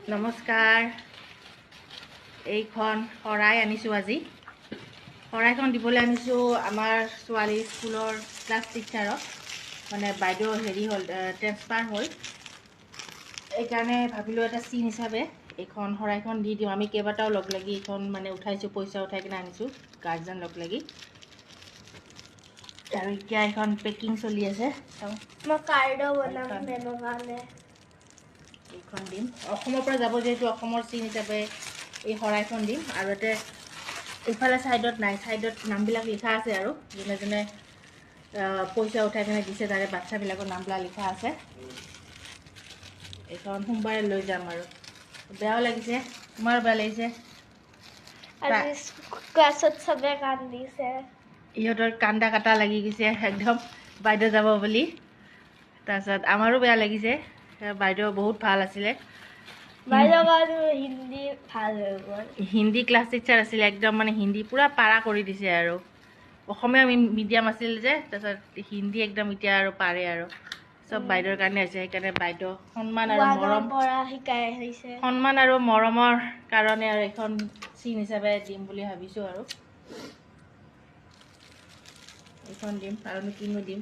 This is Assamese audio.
নমস্কাৰ এইখন শৰাই আনিছোঁ আজি শৰাইখন দিবলৈ আনিছোঁ আমাৰ ছোৱালী স্কুলৰ ক্লাছ টিচাৰক মানে বাইদেউ হেৰি হ'ল ট্ৰেন্সফাৰ হ'ল এইকাৰণে ভাবিলোঁ এটা চিন হিচাপে এইখন শৰাইখন দি দিওঁ আমি কেইবাটাও লগ লাগি এইখন মানে উঠাইছোঁ পইচা উঠাই কিনে আনিছোঁ গাৰ্জেন লগ লাগি আৰু এতিয়া এইখন পেকিং চলি আছে মই কাৰ্ডো বনাম মেমৰ কাৰণে এইখন দিম অসমৰ পৰা যাব যেহেতু অসমৰ চিন হিচাপে এই শৰাইখন দিম আৰু এতে ইফালে সাইডত নাই সাইডত নামবিলাক লিখা আছে আৰু যোনে যোনে পইচা উঠাই কিনে দিছে তাৰে বাচ্চাবিলাকৰ নামবিলাক লিখা আছে এইখন সোমবাৰে লৈ যাম আৰু বেয়াও লাগিছে তোমাৰ বেয়া লাগিছে আজি ক্লাছত সবে কান্দিছে ইহঁতৰ কান্দা কাটা লাগি গৈছে একদম বাইদেউ যাব বুলি তাৰপিছত আমাৰো বেয়া লাগিছে বাইদেউ বহুত ভাল আছিলে বাইদেউ কাৰণে হিন্দী ভাল হৈ গ'ল হিন্দী ক্লাছ টিচাৰ আছিলে একদম মানে হিন্দী পুৰা পাৰা কৰি দিছে আৰু অসমীয়া মিডিয়াম আছিল যে তাৰপিছত হিন্দী একদম এতিয়া আৰু পাৰে আৰু সব বাইদেউৰ কাৰণে আছে সেইকাৰণে বাইদেউ সন্মান আৰু মৰম পৰা শিকাই আহিছে সন্মান আৰু মৰমৰ কাৰণে আৰু এখন চিন হিচাপে দিম বুলি ভাবিছোঁ আৰু এইখন দিম আৰু কিনো দিম